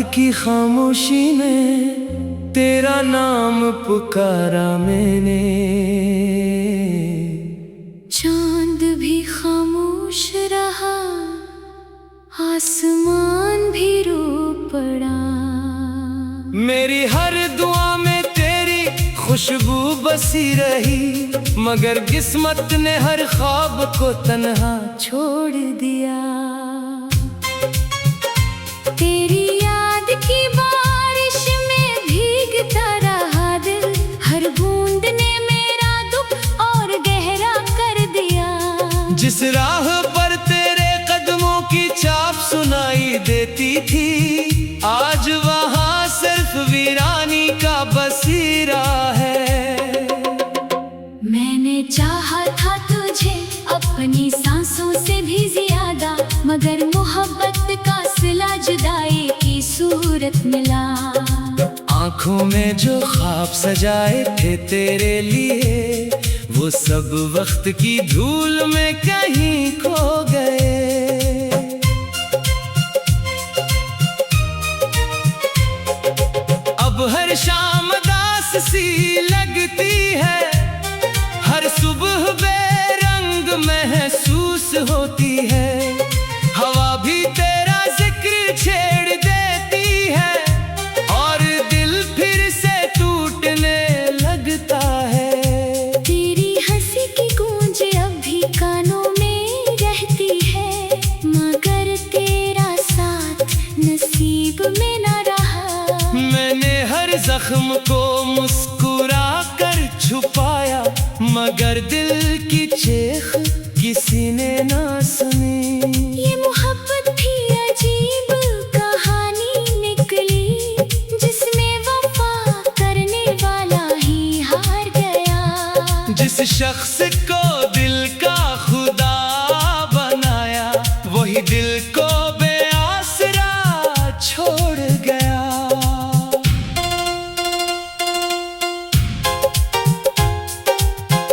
की खामोशी में तेरा नाम पुकारा मैंने। चांद भी खामोश रहा, आसमान भी रो पड़ा। मेरी हर दुआ में तेरी खुशबू बसी रही, मगर किस्मत ने हर ख्वाब को तन्हा छोड़ दिया। तेरी याद की बारिश में भीगता रहा दिल, हर बूंद ने मेरा दुख और गहरा कर दिया। जिस राह पर तेरे कदमों की चाप सुनाई देती थी, आज वहाँ सिर्फ वीरानी का बसीरा है। मैंने चाहा था तुझे अपनी सांसों से भी ज्यादा, मगर मोहब्बत का सिला जुदाई की सूरत मिला। आँखों में जो ख्वाब सजाए थे तेरे लिए, वो सब वक्त की धूल में कहीं खो गए। अब हर शाम दास सी लगती है, हर सुबह बेरंग महसूस होती है। हवा भी तेरा जिक्र छेड़ देती है, और दिल फिर से टूटने लगता है। तेरी हंसी की गूंज अब भी कानों में रहती है, मगर तेरा साथ नसीब में न रहा। मैंने हर जख्म को मुस्कुरा कर छुपाया, मगर दिल की चीख किसी ने ना सुनी। ये मोहब्बत भी अजीब कहानी निकली, जिसमें वफा करने वाला ही हार गया। जिस शख्स को दिल का खुदा बनाया, वही दिल को बेआसरा छोड़ गया।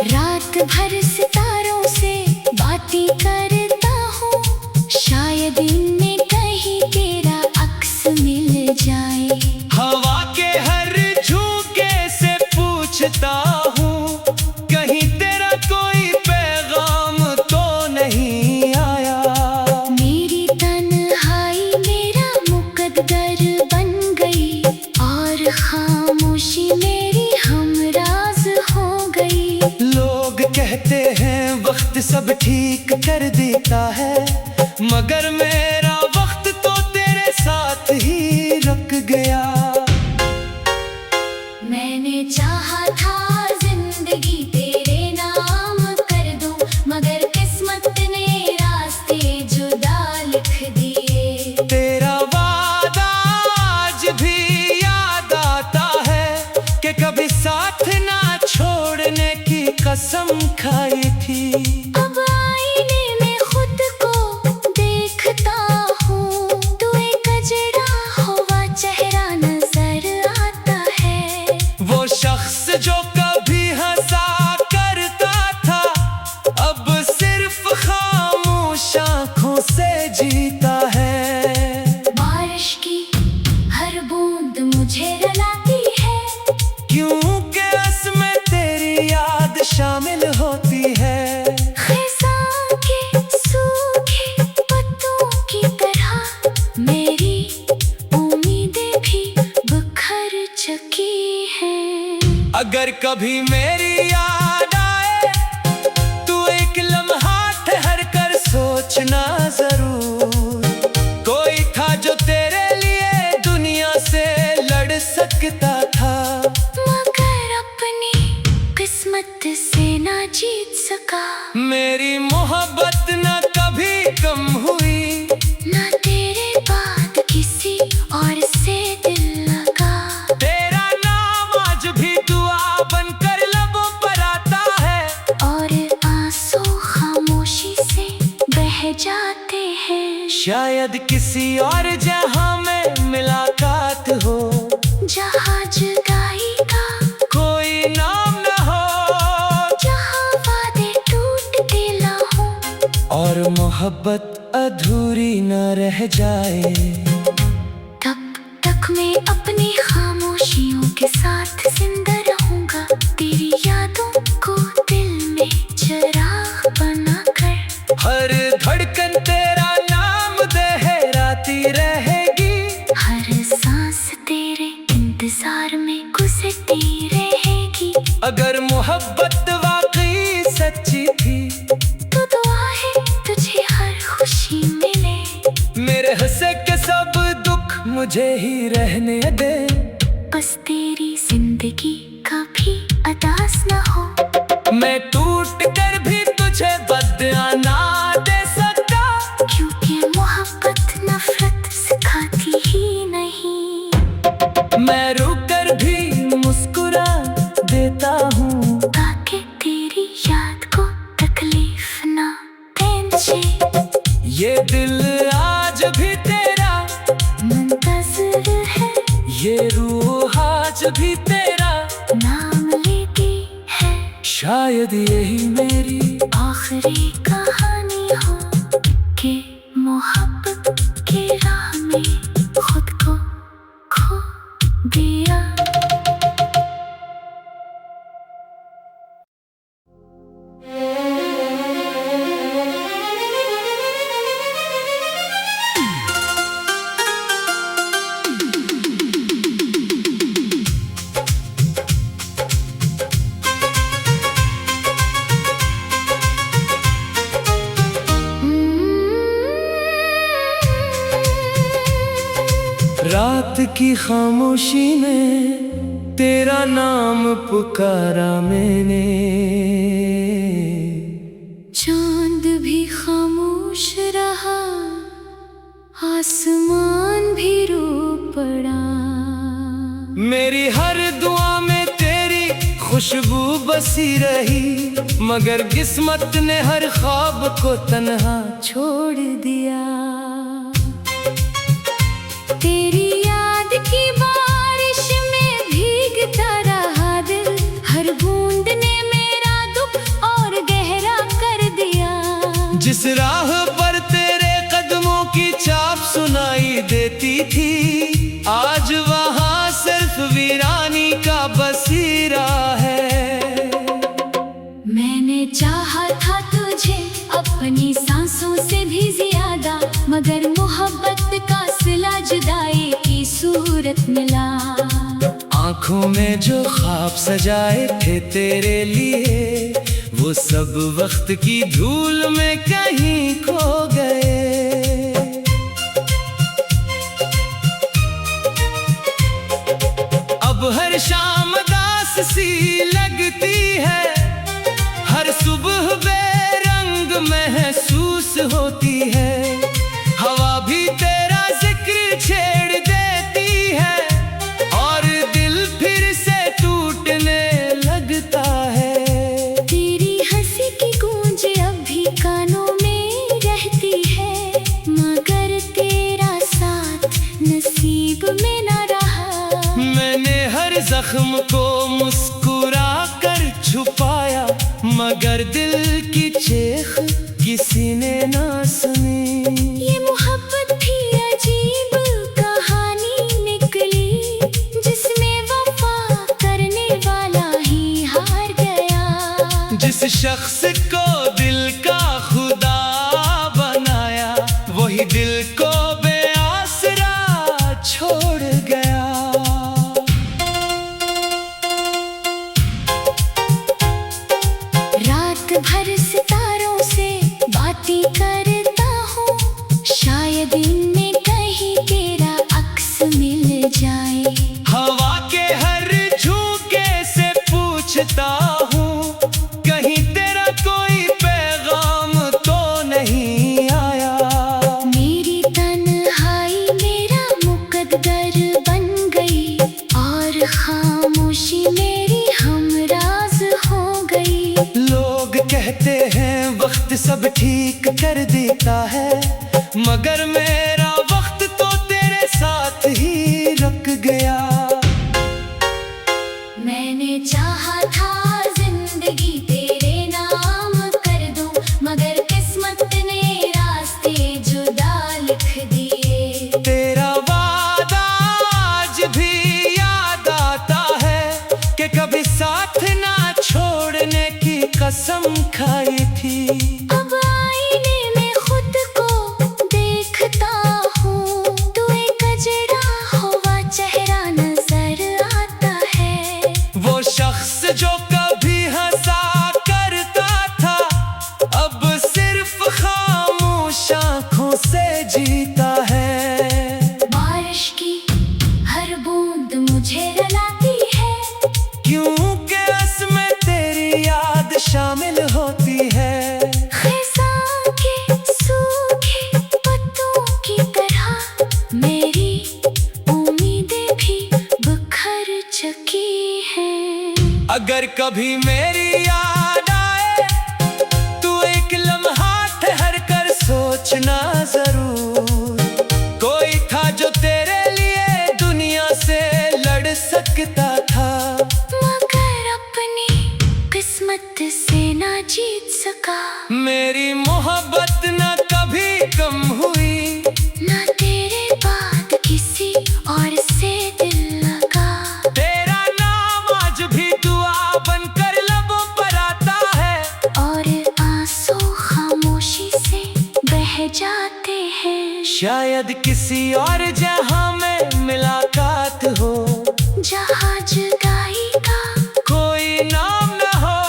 रात भर सितारों से बातें करता हूँ, शायद इनमें कहीं तेरा अक्स मिल जाए। हवा के हर झोंके से पूछता हूँ, कहीं तेरा कोई पैगाम तो नहीं आया। मेरी तन्हाई मेरा मुकद्दर बन गई, और खामोशी मेरी हमराज हो गई। लोग कहते हैं वक्त सब ठीक कर देता है, मगर मेरा वक्त तो तेरे साथ ही रुक गया। मैंने चाहा था जिंदगी तेरे नाम कर दूं, मगर किस्मत ने रास्ते जुदा लिख दिए। तेरा वादा आज भी याद आता है, कि कभी साथ ना छोड़ने की कसम खाई थी। अब आईने में खुद को देखता हूँ, तू एक अजड़ा हुआ चेहरा नजर आता है। वो शख्स जो कभी हंसा करता था, अब सिर्फ खामोश आँखों से जीता है। बारिश की हर बूंद मुझे रुलाती है, क्योंकि उसमें तेरी याद शामिल होती है। खिज़ां के सूखे पत्तों की तरह मेरी उम्मीदें भी बिखर चुकी हैं। अगर कभी मेरी याद आए, तू एक लम्हा ठहर कर सोचना जरूर। कोई था जो तेरे लिए दुनिया से लड़ सकता था, मगर अपनी किस्मत से ना जीत सका। मेरी मोहब्बत न कभी कम हुई, ना तेरे बाद किसी और से दिल लगा। तेरा नाम आज भी दुआ बनकर लबों पर आता है, और आंसू खामोशी से बह जाते हैं। शायद किसी और जहां में मुलाकात हो, जहाँ जुदाई का कोई नाम न हो, जहाँ वादे टूटते ना हो, और मोहब्बत अधूरी न रह जाए। तब दुख में अपनी खामोशियों के साथ जिंदा रहूंगा, तेरी यादों को दिल में चिराग बनाकर। हर धड़कन तेरा नाम दोहराती रहेगी, हर सांस तेरे इंतजार में गुजरती रहेगी। अगर मोहब्बत वाकई सच्ची थी तो दुआ है तुझे हर खुशी मिले, मेरे हंसे के सब दुख मुझे ही रहने दे। बस तेरी जिंदगी कभी अदास न हो, मैं टूट कर भी तुझे बदला ना दे सकता, क्योंकि मोहब्बत नफरत सिखाती ही नहीं। मैं रुक कर भी मुस्कुरा देता हूँ, ताकि तेरी याद को तकलीफ ना पहुंचे। ये दिल आज भी तेरा मुंतज़िर है, ये रूह आज भी तेरा नाम लेती है। शायद यही मेरी आखिरी कहानी हो कि मोहब्बत की राह में खुद को खो दिया। रात की खामोशी में तेरा नाम पुकारा मैंने, चांद भी खामोश रहा, आसमान भी रो पड़ा। मेरी हर दुआ में तेरी खुशबू बसी रही, मगर किस्मत ने हर ख्वाब को तन्हा छोड़ दिया। तेरी याद की बारिश में भीगता रहा दिल, हर बूंद ने मेरा दुख और गहरा कर दिया। जिस राह पर तेरे कदमों की चाप सुनाई देती थी, आज वहाँ सिर्फ वीरानी का बसीरा है। मैंने चाहा था तुझे अपनी सांसों से भी ज्यादा, मगर मोहब्बत का सिला जुदाई की सूरत मिला। आँखों में जो ख्वाब सजाए थे तेरे लिए, वो सब वक्त की धूल में कहीं खो गए। अब हर शाम दास सी लगती है, हर सुबह बेरंग महसूस होती है। हवा भी तेरा जिक्र छेड़ देती है, और दिल फिर से टूटने लगता है। तेरी हंसी की गूंज अब भी कानों में रहती है, मगर तेरा साथ नसीब में न रहा। मैंने हर जख्म को मुस्कुरा कर छुपाया, मगर दिल की चीख किसी ने ना सुनी। ये मोहब्बत भी अजीब कहानी निकली, जिसमें वफा करने वाला ही हार गया। जिस शख्स को दिल का खुदा बनाया, वही दिल को बेआसरा छोड़ गया। रात भर सितारों से बातें करता हूँ, शायद इनमें कहीं तेरा अक्स मिल जाए। हवा के हर झोंके से पूछता हूँ, कहीं तेरा कोई पैगाम तो नहीं आया। मेरी तन्हाई मेरा मुकद्दर बन गई, और खामोशी मेरी हमराज हो गई। लोग कहते हैं वक्त सब ठीक कर देता है, मगर मेरा वक्त तो तेरे साथ ही रुक गया। मैंने चाहा था जिंदगी तेरे नाम कर दूं, मगर किस्मत ने रास्ते जुदा लिख दिए। तेरा वादा कसम खाई थी। अब आईने में खुद को देखता हूँ, तू एक अजड़ा हुआ चेहरा नजर आता है। वो शख्स जो कभी हंसा करता था, अब सिर्फ खामोश आंखों से जीता है। बारिश की हर बूंद मुझे रुलाती है, क्योंकि उसमें तेरी याद शामिल होती है। खिज़ां के सूखे पत्तों की तरह मेरी उम्मीदें भी बिखर चुकी हैं। अगर कभी मेरी याद आए, तू एक लम्हा ठहर कर सोचना जरूर। कोई था जो तेरे लिए दुनिया से लड़ सकता था, मगर अपनी किस्मत से ना जीत सका। मेरी मोहब्बत न कभी कम हुई, ना तेरे बाद किसी और से दिल लगा। तेरा नाम आज भी दुआ बनकर लबों पर आता है, और आंसू खामोशी से बह जाते हैं। शायद किसी और जहां में मुलाकात हो, जहाँ जुदाई का कोई नाम न हो,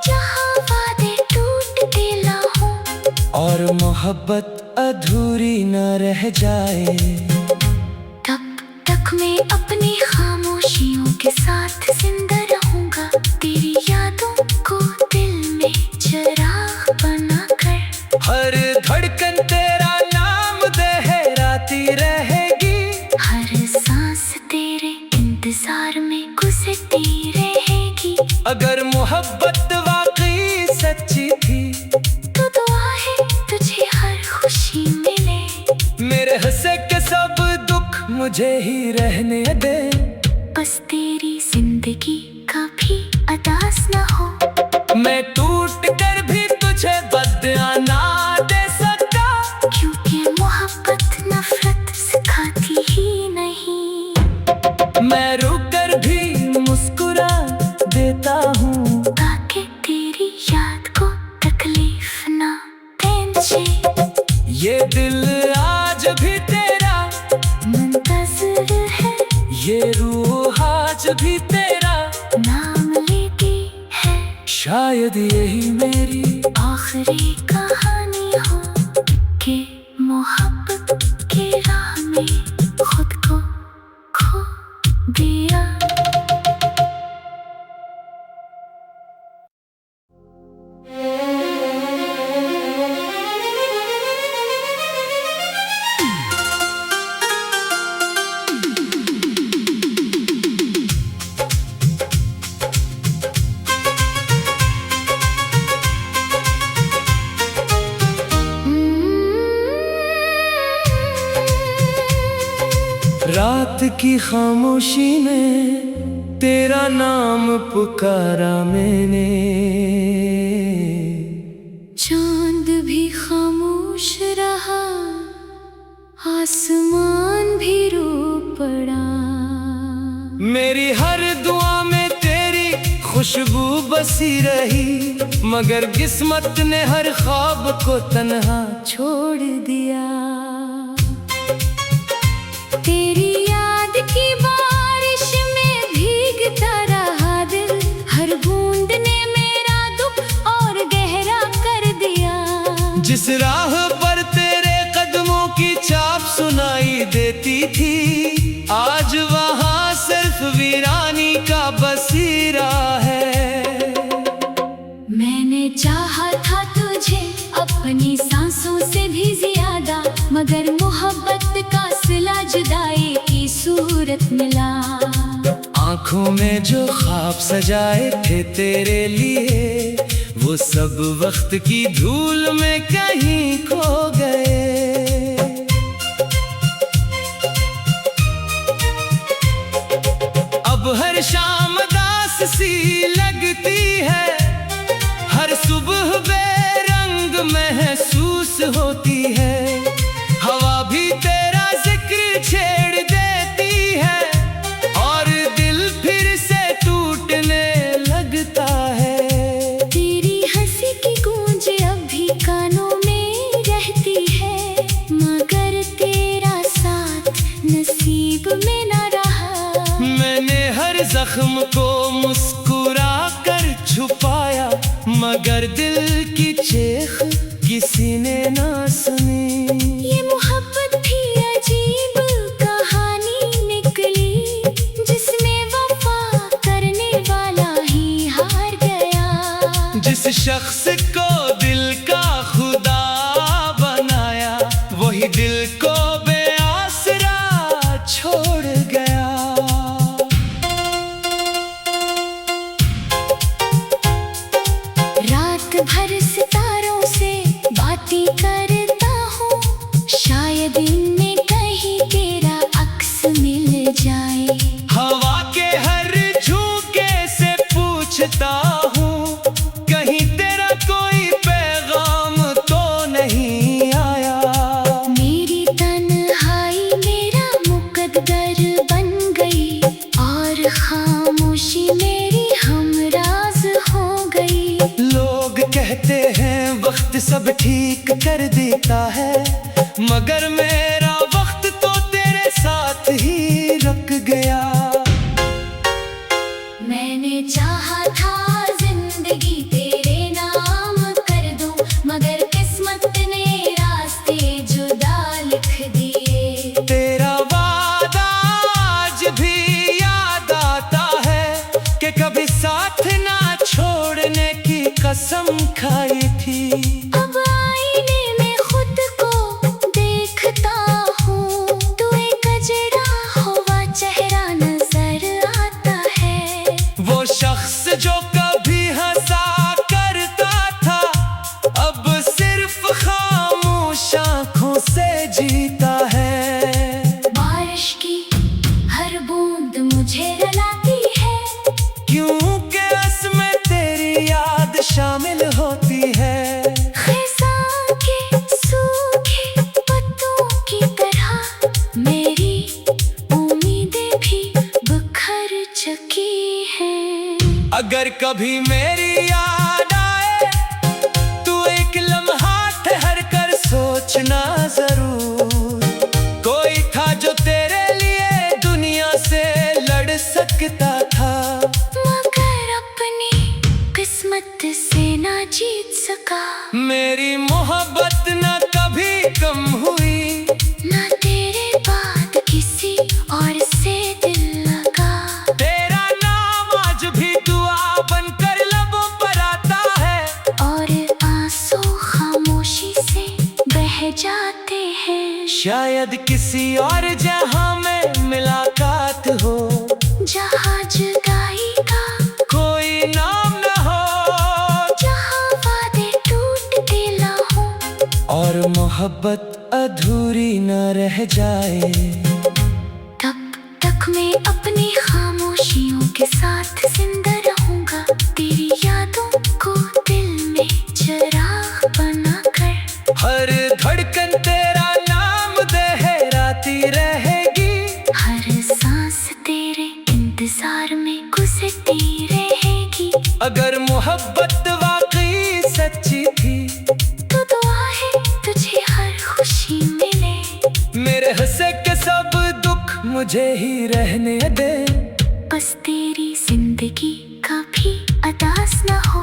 जहाँ वादे टूटते ना हो, और मोहब्बत अधूरी न रह जाए। तब तक मैं अपनी खामोशियों के साथ जिंदा रहूंगा, तेरी यादों को दिल में चिराग बनाकर। हर धड़कन तेरा नाम दोहराती रहेगी, हर सांस तेरे इंतजार में गुजरती रहेगी। अगर मोहब्बत वाकई सच्ची थी, तो दुआ है तुझे हर खुशी मिले। मेरे हंसे के सब दुख मुझे ही रहने दे। बस तेरी जिंदगी कभी अदास ना हो, मैं टूट कर भी तुझे बदला ना दे सकता, क्योंकि मोहब्बत नफरत सिखाती ही नहीं। मैं रुक कर भी मुस्कुरा देता हूँ, ताकि तेरी याद को तकलीफ ना पहुंचे। ये दिल आज भी तेरा मुंतज़िर है, ये रूह आज भी तेरा नाम लेती है। शायद यही मेरी आखिरी कहानी हो कि मोहब्बत की राह में खुद को खो दिया। रात की खामोशी में तेरा नाम पुकारा मैंने, चांद भी खामोश रहा, आसमान भी रो पड़ा। मेरी हर दुआ में तेरी खुशबू बसी रही, मगर किस्मत ने हर ख्वाब को तन्हा छोड़ दिया। तेरी याद की बारिश में भीगता रहा दिल, हर बूंद ने मेरा दुख और गहरा कर दिया। जिस राह पर तेरे कदमों की चाप सुनाई देती थी, आज वहाँ सिर्फ वीरानी का बसीरा है। मैंने चाहा था तुझे अपनी सांसों से भी ज्यादा, मगर मोहब्बत का सिला जुदाई की सूरत मिला। आँखों में जो ख्वाब सजाए थे तेरे लिए, वो सब वक्त की धूल में कहीं खो गए। अब हर शाम दास सी लगती है, हर सुबह बेरंग महसूस होती है। हवा भी तेरा जिक्र छेड़ देती है, और दिल फिर से टूटने लगता है। मगर दिल की चीख किसी ने ना सुनी। ये मोहब्बत भी अजीब कहानी निकली, जिसमें वफा करने वाला ही हार गया। जिस शख्स को दिल का खुदा बनाया, वही दिल को बेआसरा छोड़ गया। रात भर सितारों से बातें करता हूँ, शायद इनमें कहीं तेरा अक्स मिल जाए। हवा के हर झोंके से पूछता हूँ, कहीं तेरा कोई पैगाम तो नहीं आया। मेरी तन्हाई मेरा मुकद्दर बन गई, और खामोशी मेरी हमराज हो गई। लोग कहते हैं वक्त सब ठीक कर देता है, मगर मेरा वक्त तो तेरे साथ ही रुक गया। मैंने चाहा था जिंदगी तेरे नाम कर दूं, मगर किस्मत ने रास्ते जुदा लिख दिए। तेरा वादा आज भी याद आता है, कि कभी साथ ना छोड़ने की कसम खाई थी। अब आईने में खुद को देखता हूँ, तू एक अजड़ा हुआ चेहरा नजर आता है। वो शख्स जो कभी हंसा करता था, अब सिर्फ खामोश आंखों से जीता है। बारिश की हर बूंद मुझे रुलाती है, क्योंकि उसमें तेरी याद शामिल होती है। खिज़ां के सूखे पत्तों की तरह मेरी उम्मीदें भी बिखर चुकी हैं। अगर कभी मेरी याद आए, तू एक लम्हा ठहर कर सोचना जरूर। कोई था जो तेरे लिए दुनिया से लड़ सकता था, मगर अपनी किस्मत से ना जीत सका। मेरी मोहब्बत न कभी कम हुई, ना तेरे बाद किसी और से दिल लगा। तेरा नाम आज भी दुआ बनकर लबों पर आता है, और आंसू खामोशी से बह जाते हैं। शायद किसी और जहां में मुलाकात हो, जहाँ जुदाई का कोई नाम न हो, जहाँ वादे टूटते ना हो, और मोहब्बत अधूरी न रह जाए। तब तक मैं अपनी खामोशियों के साथ जिंदा रहूंगा, तेरी यादों को दिल में चिराग बनाकर। हर धड़कन तेरा नाम दोहराती रहेगी, हर सांस तेरे इंतजार में गुजरती रहेगी। अगर मोहब्बत वाकई सच्ची थी, तो दुआ है तुझे हर खुशी मिले। मेरे हंसे के सब दुख मुझे ही रहने दे। बस तेरी जिंदगी कभी अदास न हो,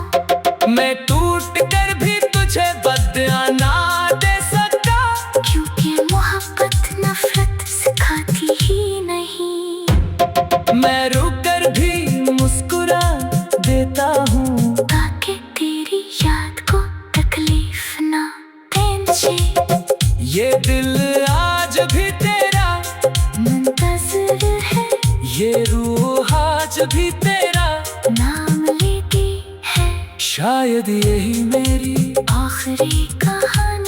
मैं टूट कर भी तुझे बदला ना दे सकता, क्योंकि मोहब्बत नफरत सिखाती ही नहीं। मैं रुक कर भी मुस्कुरा देता हूँ, ताकि तेरी याद को तकलीफ ना पहुंचे। ये दिल आज भी तेरा मुंतज़िर है, ये रूह आज भी तेरा नाम लेती है। शायद यही मेरी आखिरी कहानी